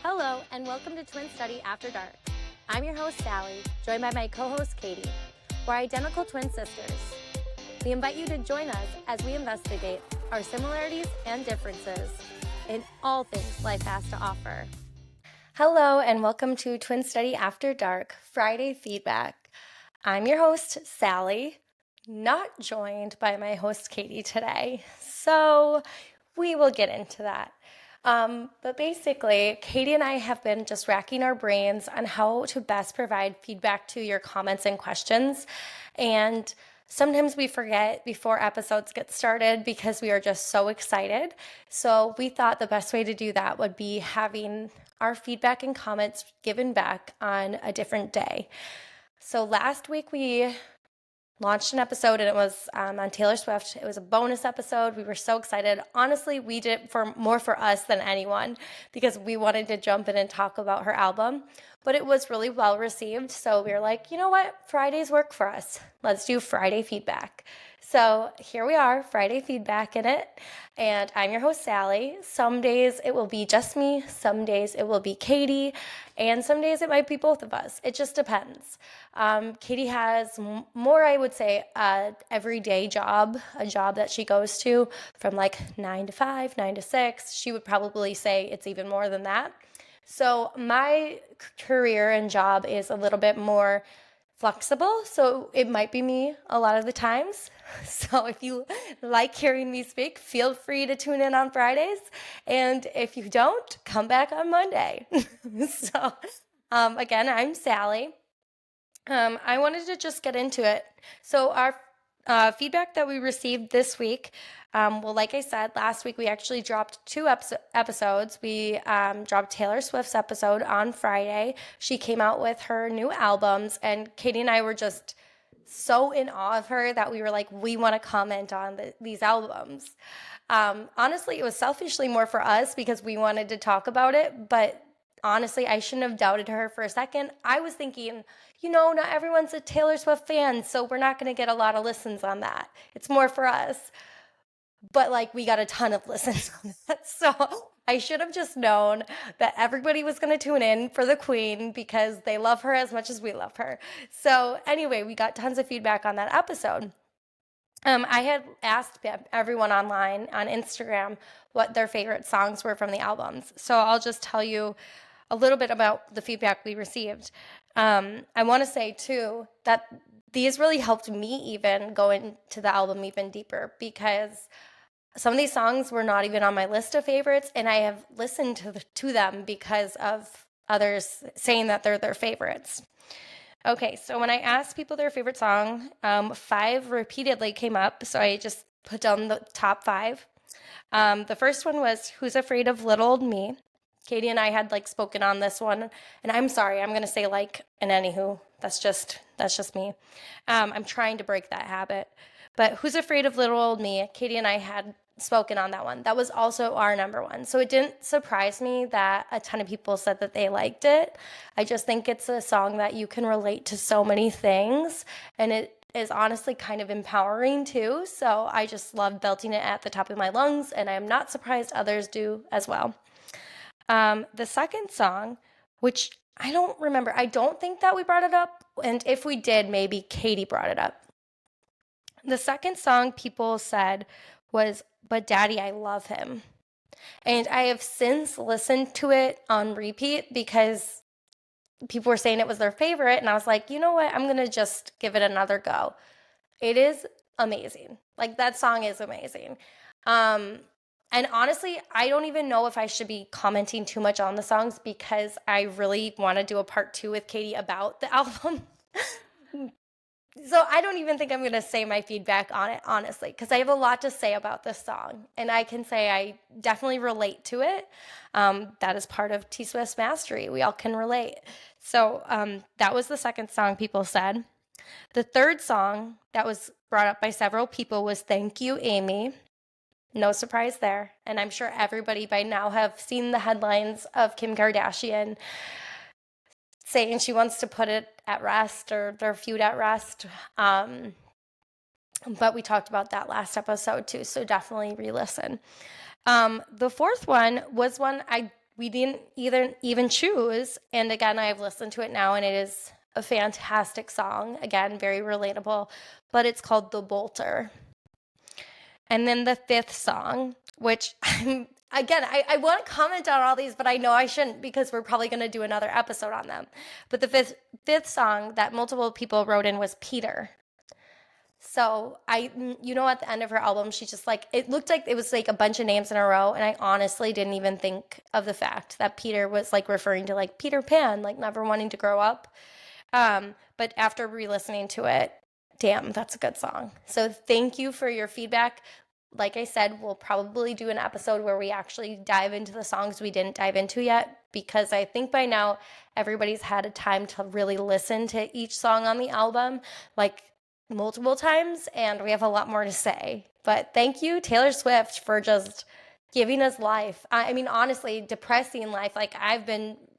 Hello, and welcome to Twin Study After Dark. I'm your host, Sallie, joined by my co-host, Katie. We're identical twin sisters. We invite you to join us as we investigate our similarities and differences in all things life has to offer. Hello, and welcome to Twin Study After Dark Friday Feedback. I'm your host, Sallie, not joined by my host, Katie, today. So we will get into that. But basically, Katie and I have been just racking our brains on how to best provide feedback to your comments and questions. And sometimes we forget before episodes get started because we are just so excited. So we thought the best way to do that would be having our feedback and comments given back on a different day. So last week we launched an episode and it was on Taylor Swift. It was a bonus episode. We were so excited. Honestly, we did it for us than anyone because we wanted to jump in and talk about her album. But it was really well received. So we were like, you know what? Fridays work for us. Let's do Friday feedback. So here we are, Friday feedback in it. And I'm your host, Sallie. Some days it will be just me. Some days it will be Katie. And some days it might be both of us. It just depends. Katie has more, I would say, everyday job, a job that she goes to from like 9 to 5, 9 to 6. She would probably say it's even more than that. So my career and job is a little bit more flexible, so it might be me a lot of the times. So if you like hearing me speak, feel free to tune in on Fridays. And if you don't, come back on Monday. So again, I'm Sallie. I wanted to just get into it. So our feedback that we received this week, well, like I said, last week we actually dropped two episodes. We dropped Taylor Swift's episode on Friday. She came out with her new albums, and Katie and I were just so in awe of her that we were like, we want to comment on these albums. Honestly, it was selfishly more for us because we wanted to talk about it, but honestly, I shouldn't have doubted her for a second. I was thinking, not everyone's a Taylor Swift fan, so we're not going to get a lot of listens on that. It's more for us. But we got a ton of listens on that. So I should have just known that everybody was going to tune in for the Queen because they love her as much as we love her. So anyway, we got tons of feedback on that episode. I had asked everyone online on Instagram what their favorite songs were from the albums. So I'll just tell you a little bit about the feedback we received. I want to say, too, that these really helped me even go into the album even deeper because some of these songs were not even on my list of favorites, and I have listened to them because of others saying that they're their favorites. Okay, so when I asked people their favorite song, 5 repeatedly came up, so I just put down the top 5. The first one was Who's Afraid of Little Old Me? Katie and I had spoken on this one, and I'm sorry, I'm gonna say and anywho. That's just me. I'm trying to break that habit. But Who's Afraid of Little Old Me? Katie and I had spoken on that one. That was also our number one. So it didn't surprise me that a ton of people said that they liked it. I just think it's a song that you can relate to so many things, and it is honestly kind of empowering too. So I just love belting it at the top of my lungs, and I am not surprised others do as well. The second song, which I don't remember, I don't think that we brought it up, and if we did, maybe Katie brought it up. The second song people said was But Daddy, I Love Him. And I have since listened to it on repeat because people were saying it was their favorite, and I was like, you know what, I'm going to just give it another go. It is amazing. That song is amazing. And honestly, I don't even know if I should be commenting too much on the songs because I really want to do a part 2 with Katie about the album. So I don't even think I'm going to say my feedback on it, honestly, because I have a lot to say about this song. And I can say I definitely relate to it. That is part of T Swift's mastery. We all can relate. So that was the second song people said. The third song that was brought up by several people was Thank You, Amy. No surprise there. And I'm sure everybody by now have seen the headlines of Kim Kardashian saying she wants to put it at rest or their feud at rest. But we talked about that last episode too, so definitely re-listen. The fourth one was one I we didn't even choose. And again, I've listened to it now, and it is a fantastic song. Again, very relatable, but it's called The Bolter. And then the fifth song, which I want to comment on all these, but I know I shouldn't because we're probably going to do another episode on them. But the fifth song that multiple people wrote in was Peter. So at the end of her album, she just like, it looked like it was like a bunch of names in a row. And I honestly didn't even think of the fact that Peter was like referring to like Peter Pan, like never wanting to grow up. But after re-listening to it, damn, that's a good song. So thank you for your feedback. Like I said, we'll probably do an episode where we actually dive into the songs we didn't dive into yet, because I think by now everybody's had a time to really listen to each song on the album, like multiple times, and we have a lot more to say. But thank you, Taylor Swift, for just giving us life. I mean, honestly, depressing life. Like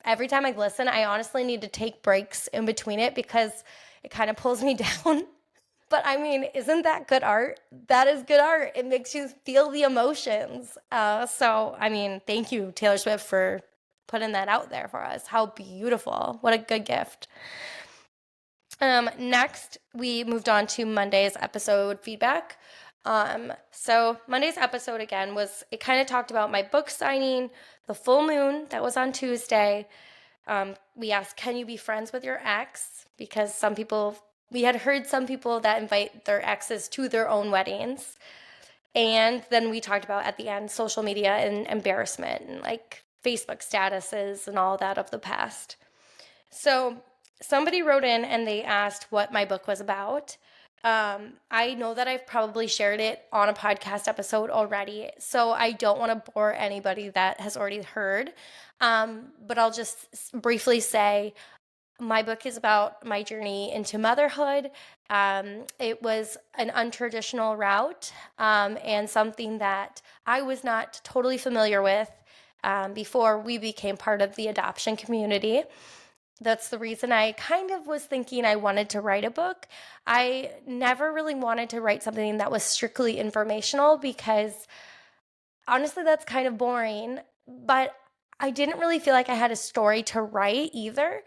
every time I listen, I honestly need to take breaks in between it because it kind of pulls me down. But I mean, isn't that good art? That is good art. It makes you feel the emotions. So, I mean, thank you, Taylor Swift, for putting that out there for us. How beautiful. What a good gift. Next, we moved on to Monday's episode feedback. So Monday's episode again it kind of talked about my book signing, the full moon that was on Tuesday. We asked, can you be friends with your ex? Because we had heard some people that invite their exes to their own weddings. And then we talked about at the end, social media and embarrassment and like Facebook statuses and all that of the past. So somebody wrote in and they asked what my book was about. I know that I've probably shared it on a podcast episode already, so I don't want to bore anybody that has already heard. But I'll just briefly say my book is about my journey into motherhood. It was an untraditional route, and something that I was not totally familiar with before we became part of the adoption community. That's the reason I kind of was thinking I wanted to write a book. I never really wanted to write something that was strictly informational because honestly, that's kind of boring. But I didn't really feel like I had a story to write either.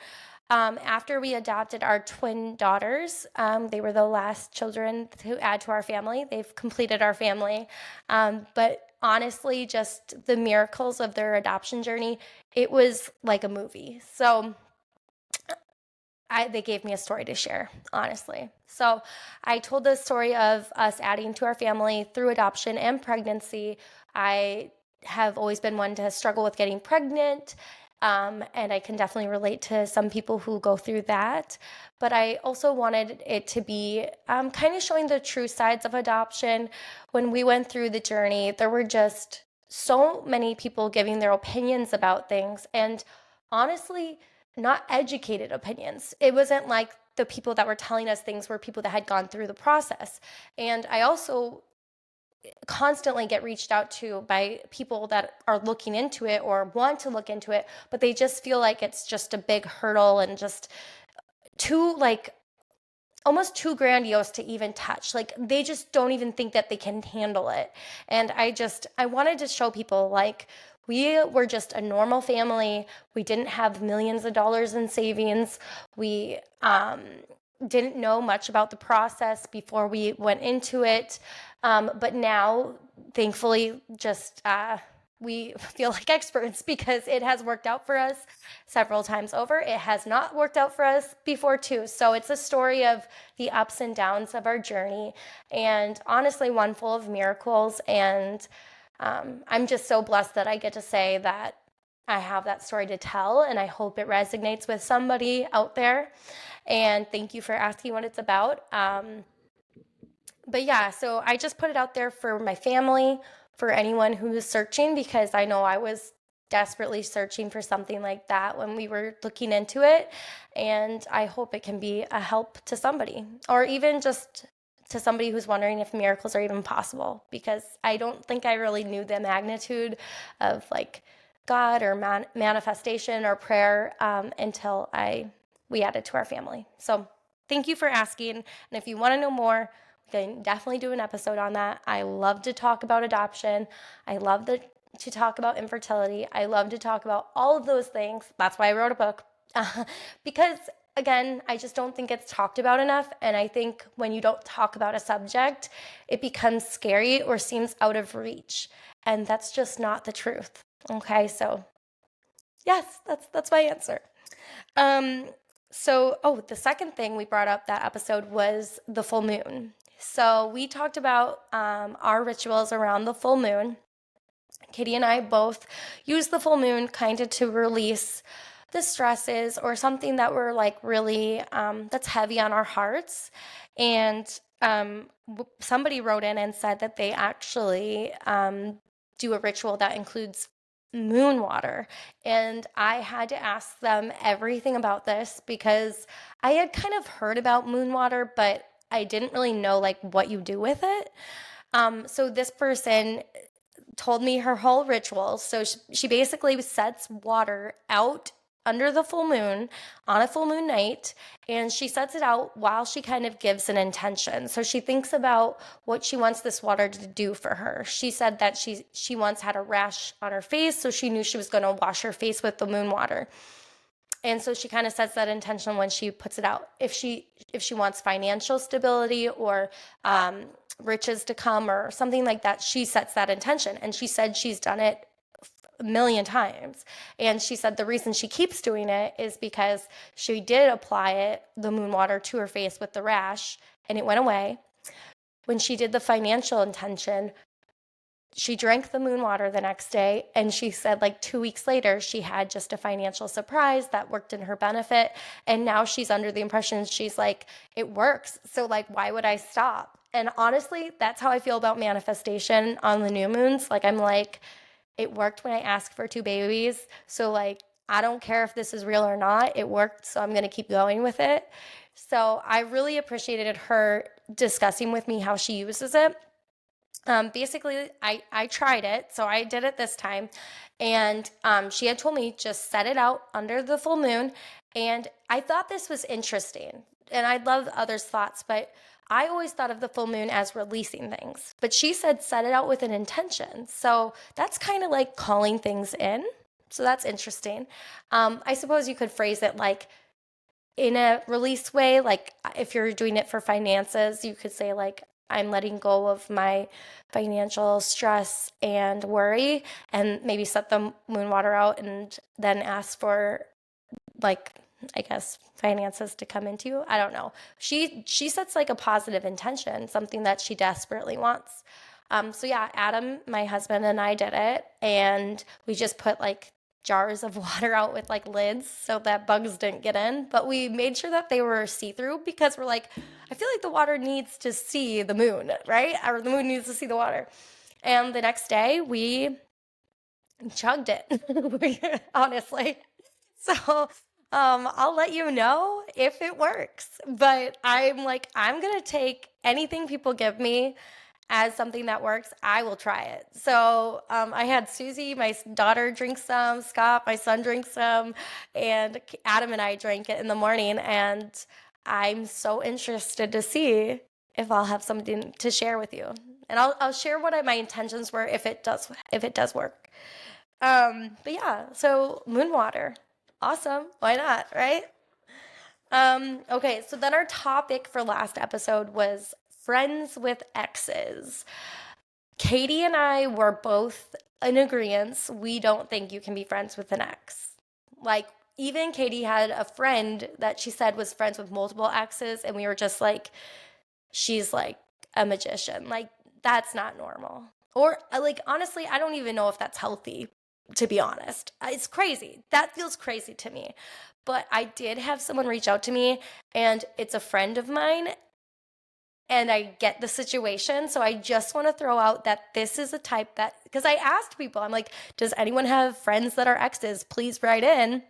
After we adopted our twin daughters, they were the last children to add to our family. They've completed our family. But honestly, just the miracles of their adoption journey, it was like a movie. So they gave me a story to share, honestly. So I told the story of us adding to our family through adoption and pregnancy. I have always been one to struggle with getting pregnant, and I can definitely relate to some people who go through that. But I also wanted it to be kind of showing the true sides of adoption. When we went through the journey, there were just so many people giving their opinions about things, and honestly, not educated opinions. It wasn't like the people that were telling us things were people that had gone through the process. And I also constantly get reached out to by people that are looking into it or want to look into it, but they just feel like it's just a big hurdle and just too like almost too grandiose to even touch. Like they just don't even think that they can handle it. And I wanted to show people like we were just a normal family. We didn't have millions of dollars in savings. We didn't know much about the process before we went into it. But now, thankfully, just we feel like experts because it has worked out for us several times over. It has not worked out for us before too. So it's a story of the ups and downs of our journey, and honestly, one full of miracles. And I'm just so blessed that I get to say that I have that story to tell, and I hope it resonates with somebody out there. And thank you for asking what it's about. But yeah, so I just put it out there for my family, for anyone who's searching, because I know I was desperately searching for something like that when we were looking into it. And I hope it can be a help to somebody, or even just to somebody who's wondering if miracles are even possible, because I don't think I really knew the magnitude of like God or manifestation or prayer until we added to our family. So thank you for asking. And if you want to know more, we can definitely do an episode on that. I love to talk about adoption. I love the to talk about infertility. I love to talk about all of those things. That's why I wrote a book. Because again, I just don't think it's talked about enough. And I think when you don't talk about a subject, it becomes scary or seems out of reach. And that's just not the truth. Okay, so yes, that's my answer. Um, the second thing we brought up that episode was the full moon. So we talked about our rituals around the full moon. Katie and I both use the full moon kind of to release the stresses or something that we're like really that's heavy on our hearts. And somebody wrote in and said that they actually do a ritual that includes moon water. And I had to ask them everything about this because I had kind of heard about moon water, but I didn't really know like what you do with it. So this person told me her whole ritual. So she basically sets water out under the full moon on a full moon night, and she sets it out while she kind of gives an intention. So she thinks about what she wants this water to do for her. She said that she once had a rash on her face, so she knew she was going to wash her face with the moon water. And so she kind of sets that intention when she puts it out. If she wants financial stability or riches to come or something like that, she sets that intention. And she said she's done it a million times. And she said the reason she keeps doing it is because she did apply the moon water to her face with the rash, and it went away. When she did the financial intention, she drank the moon water the next day, and she said like 2 weeks later she had just a financial surprise that worked in her benefit, and now she's under the impression, she's like, it works, so like why would I stop? And honestly, that's how I feel about manifestation on the new moons. Like I'm like, it worked when I asked for 2 babies, so like I don't care if this is real or not, it worked, so I'm gonna keep going with it. So I really appreciated her discussing with me how she uses it. Basically, I tried it, so I did it this time, and she had told me just set it out under the full moon, and I thought this was interesting, and I'd love others' thoughts, but I always thought of the full moon as releasing things, but she said set it out with an intention, so that's kind of like calling things in, so that's interesting. I suppose you could phrase it like in a release way, like if you're doing it for finances, you could say like, I'm letting go of my financial stress and worry, and maybe set the moon water out and then ask for like, I guess, finances to come into you. I don't know. She sets like a positive intention, something that she desperately wants. So yeah, Adam, my husband, and I did it, and we just put like jars of water out with like lids so that bugs didn't get in, but we made sure that they were see-through because we're like, I feel like the water needs to see the moon, right? Or the moon needs to see the water. And the next day we chugged it, honestly. So I'll let you know if it works. But I'm like, I'm gonna take anything people give me as something that works. I will try it. So I had Susie, my daughter, drink some, Scott, my son, drink some, and Adam and I drank it in the morning. And I'm so interested to see if I'll have something to share with you. And I'll share what my intentions were if it does work. But yeah, so moon water. Awesome. Why not, right? Okay, so then our topic for last episode was friends with exes. Katie and I were both in agreement. We don't think you can be friends with an ex. Like, even Katie had a friend that she said was friends with multiple exes, and we were just like, she's like a magician. Like, that's not normal. Or, like, honestly, I don't even know if that's healthy, to be honest. It's crazy. That feels crazy to me. But I did have someone reach out to me, and it's a friend of mine, and I get the situation. So I just want to throw out that this is a type that, because I asked people, I'm like, does anyone have friends that are exes? Please write in.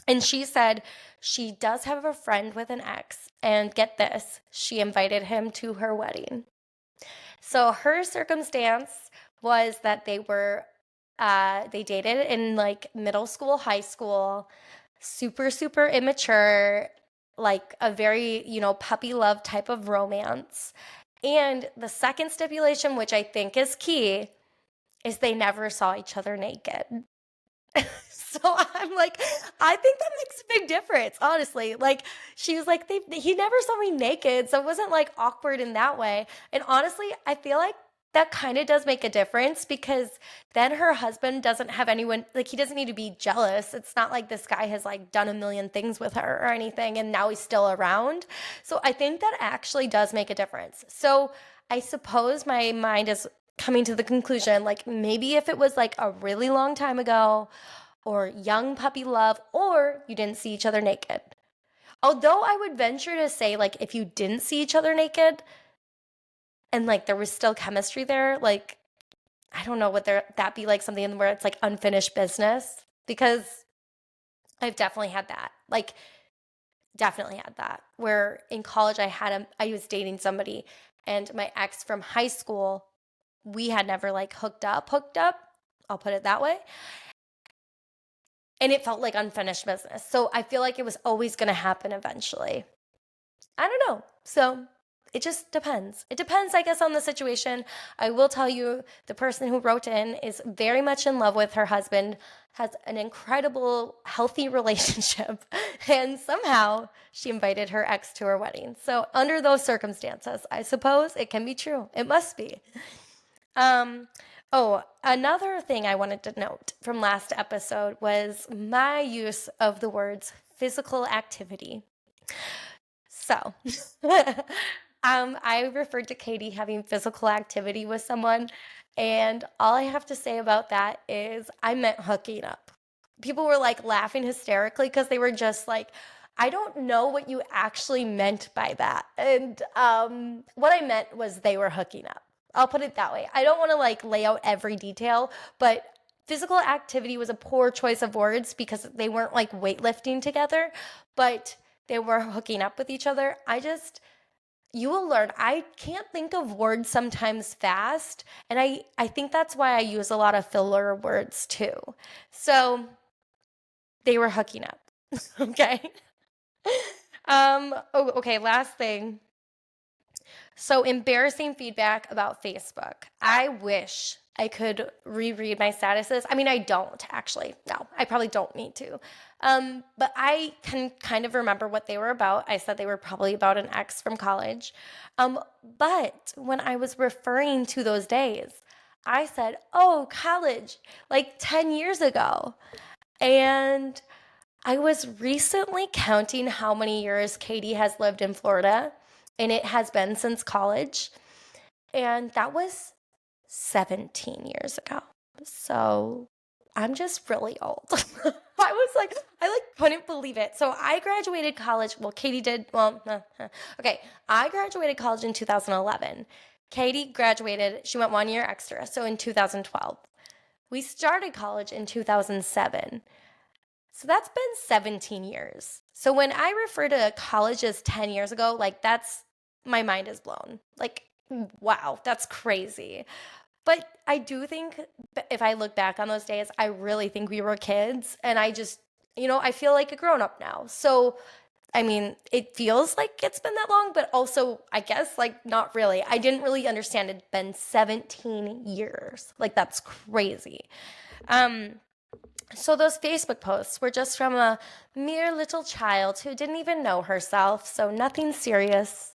And she said she does have a friend with an ex, and get this, she invited him to her wedding. So her circumstance was that they dated in like middle school, high school, super, super immature, like a very, puppy love type of romance. And the second stipulation, which I think is key, is they never saw each other naked. So I'm like, I think that makes a big difference, honestly. Like, she was like, he never saw me naked, so it wasn't like awkward in that way. And honestly, I feel like that kind of does make a difference, because then her husband doesn't have anyone, like, he doesn't need to be jealous. It's not like this guy has like done a million things with her or anything and now he's still around. So I think that actually does make a difference. So I suppose my mind is coming to the conclusion, like, maybe if it was like a really long time ago, or young puppy love, or you didn't see each other naked. Although I would venture to say, like, if you didn't see each other naked and like there was still chemistry there, like, I don't know, would that be like something where it's like unfinished business? Because I've definitely had that. Like, definitely had that. Where in college I was dating somebody, and my ex from high school, we had never like hooked up. I'll put it that way. And it felt like unfinished business. So I feel like it was always going to happen eventually. I don't know. So it just depends. It depends, I guess, on the situation. I will tell you, the person who wrote in is very much in love with her husband, has an incredible, healthy relationship, and somehow she invited her ex to her wedding. So under those circumstances, I suppose it can be true. It must be. Oh, another thing I wanted to note from last episode was my use of the words physical activity. So, I referred to Katie having physical activity with someone, and all I have to say about that is I meant hooking up. People were like laughing hysterically because they were just like, I don't know what you actually meant by that. And what I meant was they were hooking up. I'll put it that way. I don't want to like lay out every detail, but physical activity was a poor choice of words because they weren't like weightlifting together, but they were hooking up with each other. You will learn. I can't think of words sometimes fast, and I think that's why I use a lot of filler words too. So they were hooking up. Okay. Okay, last thing. So embarrassing feedback about Facebook. I wish I could reread my statuses. I mean, I don't actually. No, I probably don't need to. But I can kind of remember what they were about. I said they were probably about an ex from college. But when I was referring to those days, I said, oh, college, like 10 years ago. And I was recently counting how many years Katie has lived in Florida, and it has been since college. And that was 17 years ago. So I'm just really old. I couldn't believe it. So I graduated college. Well, Katie did. Okay. I graduated college in 2011. Katie graduated. She went 1 year extra. So in 2012. We started college in 2007. So that's been 17 years. So when I refer to college as 10 years ago, like my mind is blown. Like, wow, that's crazy. But I do think if I look back on those days, I really think we were kids. And I just, I feel like a grown up now. So, I mean, it feels like it's been that long, but also, I guess, like, not really. I didn't really understand it'd been 17 years. Like, that's crazy. So those Facebook posts were just from a mere little child who didn't even know herself. So nothing serious.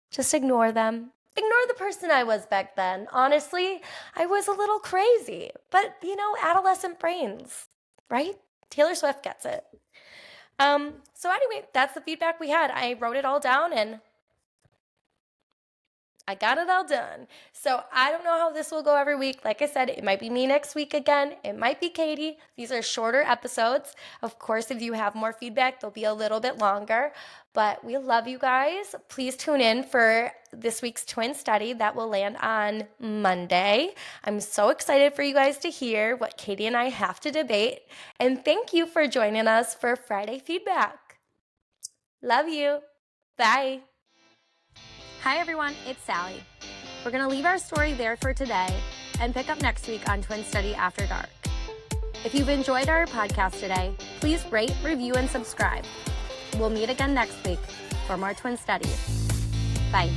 Just ignore them. Ignore the person I was back then. Honestly, I was a little crazy. But, adolescent brains, right? Taylor Swift gets it. So anyway, that's the feedback we had. I wrote it all down and I got it all done. So I don't know how this will go every week. Like I said, it might be me next week again. It might be Katie. These are shorter episodes. Of course, if you have more feedback, they'll be a little bit longer. But we love you guys. Please tune in for this week's twin study that will land on Monday. I'm so excited for you guys to hear what Katie and I have to debate. And thank you for joining us for Friday feedback. Love you. Bye. Hi everyone, it's Sallie. We're going to leave our story there for today and pick up next week on Twin Study After Dark. If you've enjoyed our podcast today, please rate, review, and subscribe. We'll meet again next week for more Twin Studies. Bye.